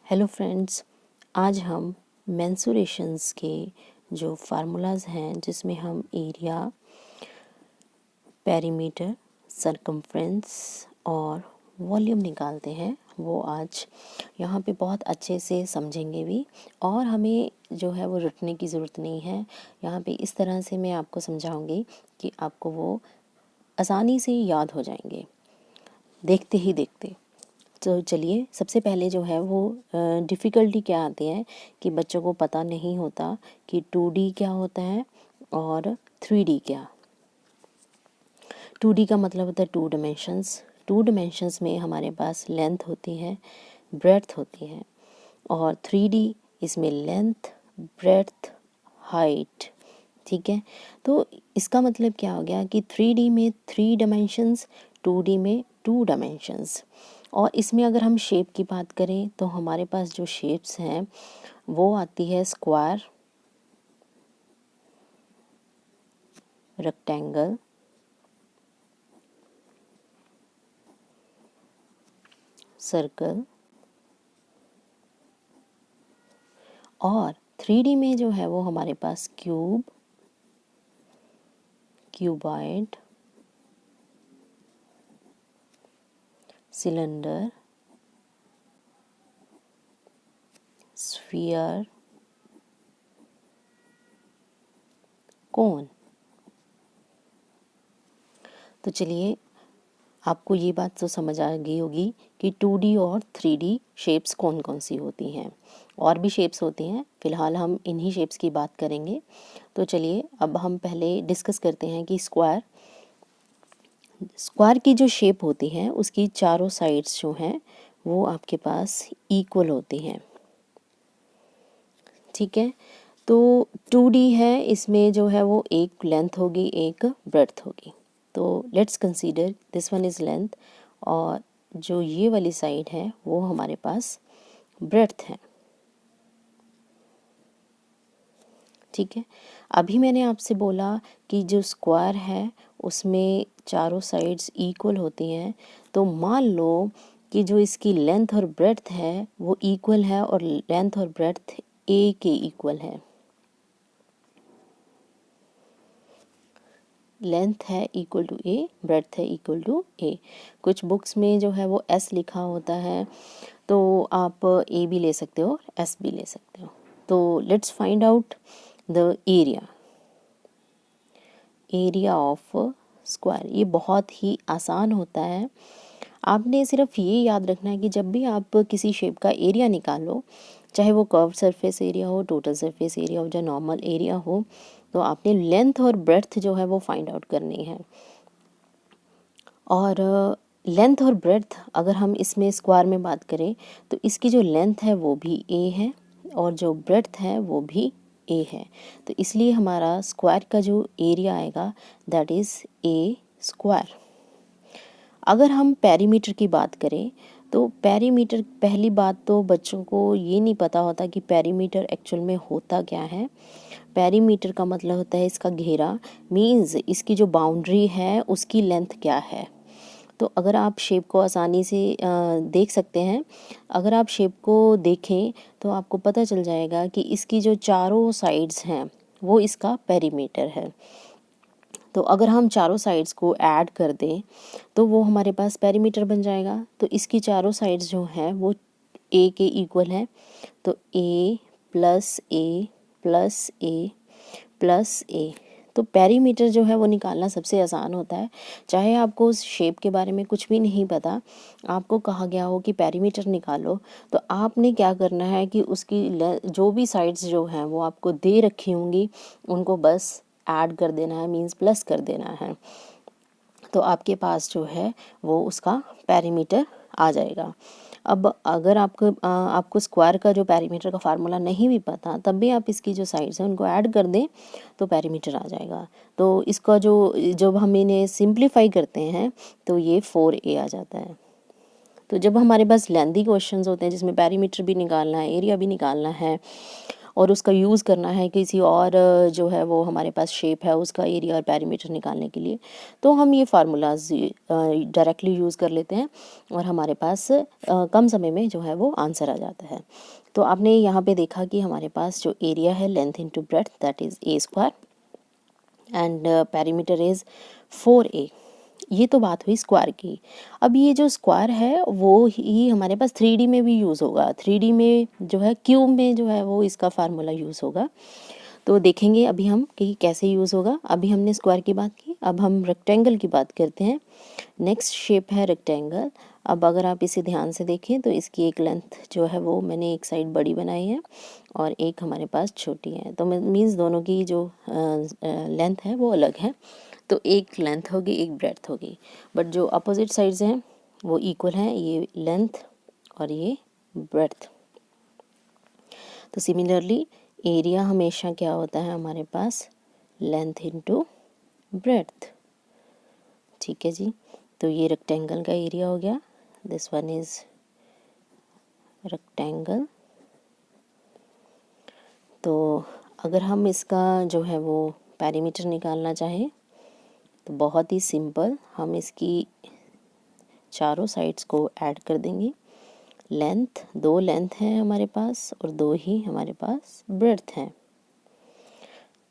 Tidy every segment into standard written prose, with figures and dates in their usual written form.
Hello friends, आज हम मेंसुरेशंस के जो फार्मूलाज हैं जिसमें हम एरिया, पेरीमीटर, सरकमफ्रेंस और वॉल्यूम निकालते हैं वो आज यहाँ पे बहुत अच्छे से समझेंगे भी। और हमें जो है वो रटने की ज़रूरत नहीं है। यहाँ पे इस तरह से मैं आपको समझाऊंगी कि आपको वो आसानी से याद हो जाएंगे देखते ही देखते। तो चलिए, सबसे पहले जो है वो डिफ़िकल्टी क्या आती है कि बच्चों को पता नहीं होता कि 2D क्या होता है और 3D क्या। 2D का मतलब होता है 2 डायमेंशंस। 2 डायमेंशंस में हमारे पास लेंथ होती है, ब्रेड्थ होती है, और 3D इसमें लेंथ, ब्रेड्थ, हाइट। ठीक है, तो इसका मतलब क्या हो गया कि 3D में 3 डायमेंशंस, 2D में 2 डायमेंशंस। और इसमें अगर हम शेप की बात करें तो हमारे पास जो शेप्स हैं वो आती है स्क्वायर, रेक्टेंगल, सर्कल, और 3D में जो है वो हमारे पास क्यूब, क्यूबॉइड, सिलेंडर, स्फीयर, कोन। तो चलिए, आपको ये बात तो समझ आ गई होगी कि 2D और 3D शेप्स कौन कौन सी होती हैं। और भी शेप्स होती हैं, फ़िलहाल हम इन्हीं शेप्स की बात करेंगे। तो चलिए, अब हम पहले डिस्कस करते हैं कि स्क्वायर की जो शेप होती है उसकी चारों साइड्स जो हैं वो आपके पास इक्वल होती हैं। ठीक है, तो 2D है, इसमें जो है वो एक लेंथ होगी, एक ब्रेड्थ होगी। तो let's consider this one is length, और जो ये वाली साइड है वो हमारे पास ब्रेड्थ है। ठीक है, अभी मैंने आपसे बोला कि जो स्क्वायर है उसमें चारों साइड्स इक्वल होती हैं। तो मान लो कि जो इसकी लेंथ और ब्रेड्थ है वो इक्वल है, और लेंथ और ब्रेड्थ ए के इक्वल है। लेंथ है इक्वल टू ए, ब्रेड्थ है इक्वल टू ए। कुछ बुक्स में जो है वो एस लिखा होता है, तो आप ए भी ले सकते हो, एस भी ले सकते हो। तो let's find out the area of square. ये बहुत ही आसान होता है। आपने सिर्फ ये याद रखना है कि जब भी आप किसी शेप का एरिया निकालो, चाहे वो कर्व सरफेस एरिया हो, टोटल सरफेस एरिया हो, या नॉर्मल एरिया हो, तो आपने लेंथ और ब्रेड्थ जो है वो फाइंड आउट करनी है। और लेंथ और ब्रेड्थ अगर हम इसमें स्क्वायर में बात करें तो इसकी जो लेंथ है वो भी ए है, और जो ब्रेड्थ है वो भी ए है। तो इसलिए हमारा स्क्वायर का जो एरिया आएगा दैट इज़ ए स्क्वायर। अगर हम पेरीमीटर की बात करें तो पेरीमीटर, पहली बात तो बच्चों को ये नहीं पता होता कि पेरीमीटर एक्चुअल में होता क्या है। पेरीमीटर का मतलब होता है इसका घेरा, मीन्स इसकी जो बाउंड्री है उसकी लेंथ क्या है। तो अगर आप शेप को आसानी से देख सकते हैं, अगर आप शेप को देखें तो आपको पता चल जाएगा कि इसकी जो चारों साइड्स हैं वो इसका पेरीमीटर है। तो अगर हम चारों साइड्स को ऐड कर दें तो वो हमारे पास पेरीमीटर बन जाएगा। तो इसकी चारों साइड्स जो हैं वो ए के इक्वल है। तो ए प्लस ए प्लस ए प्लस ए। तो पेरीमीटर जो है वो निकालना सबसे आसान होता है। चाहे आपको उस शेप के बारे में कुछ भी नहीं पता, आपको कहा गया हो कि पेरीमीटर निकालो, तो आपने क्या करना है कि उसकी जो भी साइड्स जो हैं वो आपको दे रखी होंगी, उनको बस ऐड कर देना है, मीन्स प्लस कर देना है। तो आपके पास जो है वो उसका पेरीमीटर आ जाएगा। अब अगर आपको स्क्वायर का जो पेरीमीटर का फार्मूला नहीं भी पता, तब भी आप इसकी जो साइड्स हैं उनको ऐड कर दें तो पेरीमीटर आ जाएगा। तो इसका जब हम इन्हें सिंप्लीफाई करते हैं तो ये 4a आ जाता है। तो जब हमारे पास लेंथी क्वेश्चंस होते हैं जिसमें पेरीमीटर भी निकालना है, एरिया भी निकालना है, और उसका यूज़ करना है किसी और जो है वो हमारे पास शेप है उसका एरिया और पैरीमीटर निकालने के लिए, तो हम ये फार्मूलाज डायरेक्टली यूज़ कर लेते हैं और हमारे पास कम समय में जो है वो आंसर आ जाता है। तो आपने यहाँ पे देखा कि हमारे पास जो एरिया है length into breadth that is a square and perimeter is 4a। ये तो बात हुई स्क्वायर की। अब ये जो स्क्वायर है वो ही हमारे पास 3D में भी यूज़ होगा। 3D में जो है क्यूब में जो है वो इसका फार्मूला यूज़ होगा। तो देखेंगे अभी हम कि कैसे यूज़ होगा। अभी हमने स्क्वायर की बात की, अब हम रेक्टेंगल की बात करते हैं। नेक्स्ट शेप है रेक्टेंगल। अब अगर आप इसे ध्यान से देखें तो इसकी एक लेंथ जो है वो मैंने एक साइड बड़ी बनाई है और एक हमारे पास छोटी है, तो मीन्स दोनों की जो लेंथ है वो अलग है। तो एक लेंथ होगी एक ब्रेड्थ होगी, बट जो अपोजिट साइड्स हैं वो इक्वल हैं, ये लेंथ और ये ब्रेड्थ। तो सिमिलरली एरिया हमेशा क्या होता है हमारे पास लेंथ इनटू ब्रेड्थ। ठीक है जी, तो ये रेक्टेंगल का एरिया हो गया, दिस वन इज रेक्टेंगल। तो अगर हम इसका जो है वो पैरीमीटर निकालना चाहें तो बहुत ही सिंपल, हम इसकी चारों साइड्स को ऐड कर देंगे। लेंथ, दो लेंथ हैं हमारे पास और दो ही हमारे पास ब्रेड्थ हैं।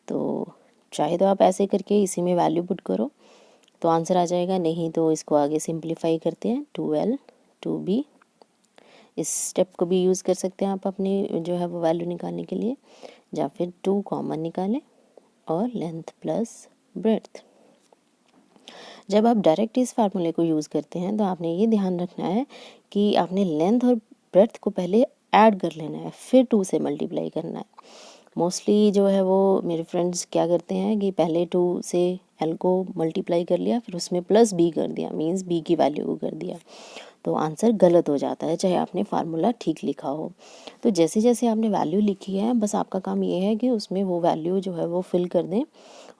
तो चाहे तो आप ऐसे करके इसी में वैल्यू पुट करो तो आंसर आ जाएगा, नहीं तो इसको आगे सिंप्लीफाई करते हैं 2l 2b। इस स्टेप को भी यूज़ कर सकते हैं आप अपनी जो है वो वैल्यू निकालने के लिए, या फिर 2 कॉमन निकालें और लेंथ प्लस ब्रेड्थ। जब आप डायरेक्ट इस फार्मूले को यूज़ करते हैं तो आपने ये ध्यान रखना है कि आपने लेंथ और ब्रेड्थ को पहले ऐड कर लेना है, फिर 2 से मल्टीप्लाई करना है। मोस्टली जो है वो मेरे फ्रेंड्स क्या करते हैं कि पहले 2 से l को मल्टीप्लाई कर लिया, फिर उसमें प्लस b कर दिया, मीन्स b की वैल्यू को कर दिया, तो आंसर गलत हो जाता है चाहे आपने फार्मूला ठीक लिखा हो। तो जैसे जैसे आपने वैल्यू लिखी है बस आपका काम ये है कि उसमें वो वैल्यू जो है वो फिल कर दें,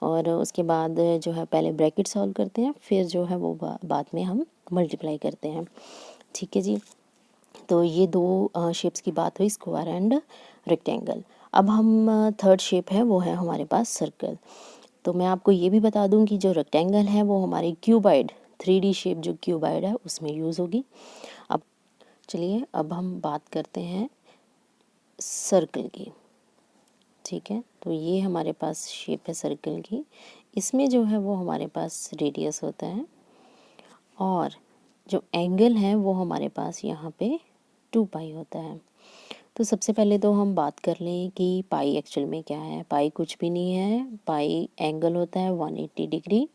और उसके बाद जो है पहले ब्रैकेट सॉल्व करते हैं, फिर जो है वो बाद में हम मल्टीप्लाई करते हैं। ठीक है जी, तो ये दो शेप्स की बात हुई, स्क्वायर एंड रेक्टेंगल। अब हम थर्ड शेप है वो है हमारे पास सर्कल। तो मैं आपको ये भी बता दूं कि जो रेक्टेंगल है वो हमारी क्यूबाइड 3D शेप जो क्यूबाइड है उसमें यूज़ होगी। अब चलिए अब हम बात करते हैं सर्कल की। ठीक है, तो ये हमारे पास शेप है सर्कल की। इसमें जो है वो हमारे पास रेडियस होता है और जो एंगल है वो हमारे पास यहाँ पे 2 पाई होता है। तो सबसे पहले तो हम बात कर लें कि पाई एक्चुअल में क्या है। पाई कुछ भी नहीं है, पाई एंगल होता है 180 डिग्री।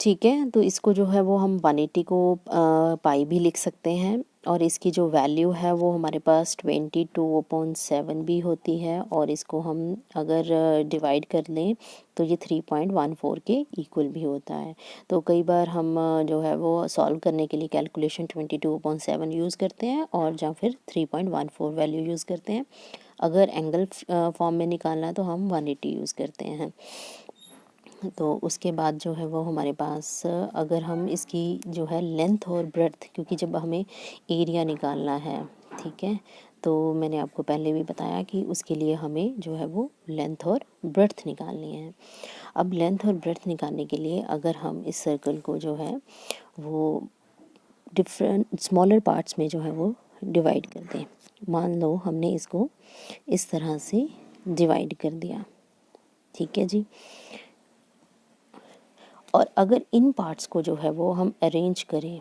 ठीक है, तो इसको जो है वो हम 180 को पाई भी लिख सकते हैं, और इसकी जो वैल्यू है वो हमारे पास 22/7 भी होती है, और इसको हम अगर डिवाइड कर लें तो ये 3.14 के इक्वल भी होता है। तो कई बार हम जो है वो सॉल्व करने के लिए कैलकुलेशन 22/7 यूज़ करते हैं और या फिर 3.14 वैल्यू यूज़ करते हैं। अगर एंगल फॉर्म में निकालना है तो हम 180 यूज़ करते हैं। तो उसके बाद जो है वो हमारे पास अगर हम इसकी जो है लेंथ और ब्रेड्थ, क्योंकि जब हमें एरिया निकालना है, ठीक है, तो मैंने आपको पहले भी बताया कि उसके लिए हमें जो है वो लेंथ और ब्रेड्थ निकालनी है। अब लेंथ और ब्रेड्थ निकालने के लिए अगर हम इस सर्कल को जो है वो डिफरेंट स्मॉलर पार्ट्स में जो है वो डिवाइड कर दें। मान लो हमने इसको इस तरह से डिवाइड कर दिया, ठीक है जी। और अगर इन पार्ट्स को जो है वो हम अरेंज करें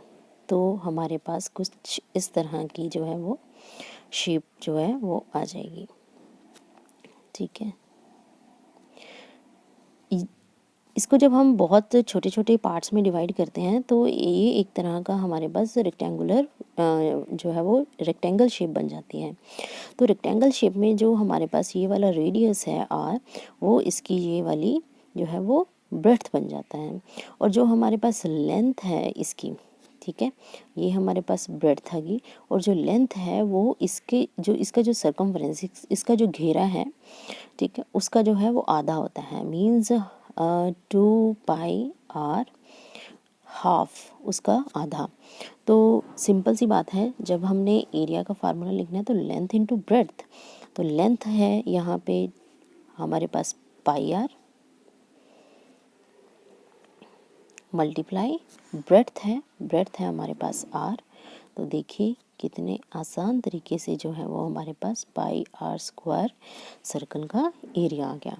तो हमारे पास कुछ इस तरह की जो है वो शेप जो है वो आ जाएगी। ठीक है, इसको जब हम बहुत छोटे छोटे पार्ट्स में डिवाइड करते हैं तो ये एक तरह का हमारे पास रेक्टेंगुलर जो है वो रेक्टेंगल शेप बन जाती है। तो रेक्टेंगल शेप में जो हमारे पास ये वाला रेडियस है r, वो इसकी ये वाली जो है वो ब्रेड्थ बन जाता है, और जो हमारे पास लेंथ है इसकी, ठीक है, ये हमारे पास ब्रेड्थ आ गई, और जो लेंथ है वो इसका जो सर्कमफ्रेंस, इसका जो घेरा है, ठीक है, उसका जो है वो आधा होता है, मीन्स 2 पाई r हाफ, उसका आधा। तो सिंपल सी बात है, जब हमने एरिया का फार्मूला लिखना है तो लेंथ इंटू ब्रेड्थ। तो लेंथ है यहाँ पे हमारे पास पाई आर मल्टीप्लाई ब्रेड्थ है हमारे पास आर। तो देखिए कितने आसान तरीके से जो है वो हमारे पास पाई आर स्क्वायर सर्कल का एरिया आ गया।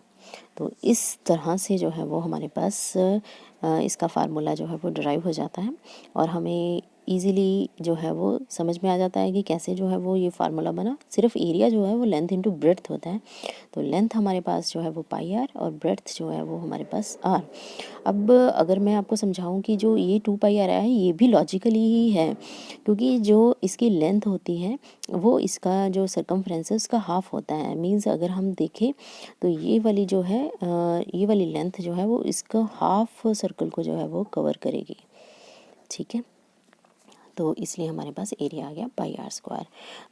तो इस तरह से जो है वो हमारे पास इसका फार्मूला जो है वो डिराइव हो जाता है और हमें इजीली जो है वो समझ में आ जाता है कि कैसे जो है वो ये फार्मूला बना। सिर्फ एरिया जो है वो लेंथ इंटू ब्रेड्थ होता है। तो लेंथ हमारे पास जो है वो पाई आर और ब्रेड्थ जो है वो हमारे पास आर। अब अगर मैं आपको समझाऊं कि जो ये 2 पाई आर है ये भी लॉजिकली ही है, क्योंकि जो इसकी लेंथ होती है वो इसका जो सरकमफ्रेंस है उसका हाफ होता है। मींस अगर हम देखें तो ये वाली जो है ये वाली लेंथ जो है वो इसका हाफ सर्कल को जो है वो कवर करेगी। ठीक है, तो इसलिए हमारे पास एरिया आ गया पाई आर स्क्वायर।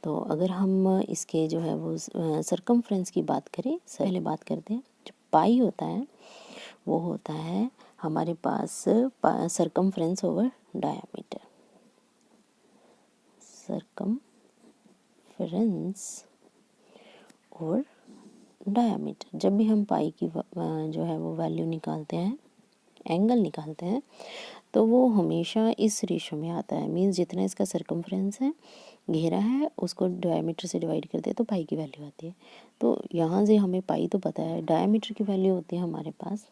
तो अगर हम इसके जो है वो सरकमफ्रेंस की बात करें, पहले बात करते हैं। जो पाई होता है वो होता है हमारे पास circumference over diameter. Circumference over diameter. जब भी हम पाई की जो है वो वैल्यू निकालते हैं, एंगल निकालते हैं, तो वो हमेशा इस रेशो में आता है। मीन्स जितना इसका सरकमफ्रेंस है, घेरा है, उसको डायमीटर से डिवाइड करते हैं तो पाई की वैल्यू आती है। तो यहाँ से हमें पाई तो पता है, डायमीटर की वैल्यू होती है हमारे पास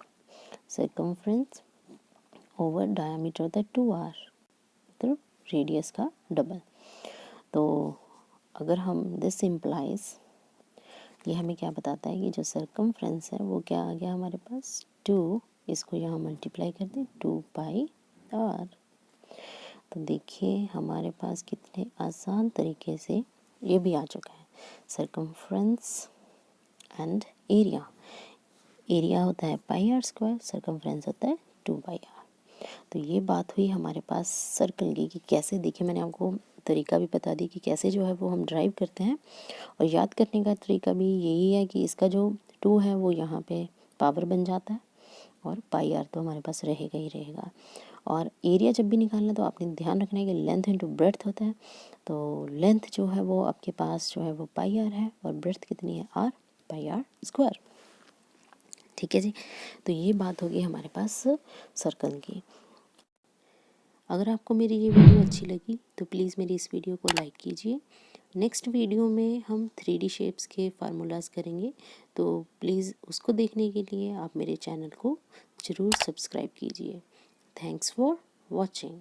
सरकमफ्रेंस ओवर डायमीटर होता है 2r, तो रेडियस का डबल। तो अगर हम दिस इम्प्लाइज, ये हमें क्या बताता है कि जो सरकमफ्रेंस है वो क्या आ गया हमारे पास 2, इसको यहाँ मल्टीप्लाई कर दें 2 पाई आर। तो देखिए हमारे पास कितने आसान तरीके से ये भी आ चुका है। सरकमफ्रेंस एंड एरिया, एरिया होता है पाई आर स्क्वायर, सरकमफ्रेंस होता है 2 पाई आर। तो ये बात हुई हमारे पास सर्कल की कि कैसे, देखिए मैंने आपको तरीका भी बता दी कि कैसे जो है वो हम ड्राइव करते हैं। और याद करने का तरीका भी यही है कि इसका जो 2 है वो यहाँ पे पावर बन जाता है और पाई आर तो हमारे पास रहेगा ही रहेगा। और एरिया जब भी निकालना तो आपने ध्यान रखना है कि लेंथ इंटू ब्रेड्थ होता है। तो लेंथ जो है वो आपके पास जो है वो पाई आर है और ब्रेड्थ कितनी है आर, पाई आर स्क्वायर। ठीक है जी, तो ये बात होगी हमारे पास सर्कल की। अगर आपको मेरी ये वीडियो अच्छी लगी तो प्लीज़ मेरी इस वीडियो को लाइक कीजिए। नेक्स्ट वीडियो में हम 3D शेप्स के फार्मूलाज करेंगे, तो प्लीज़ उसको देखने के लिए आप मेरे चैनल को ज़रूर सब्सक्राइब कीजिए। Thanks for watching.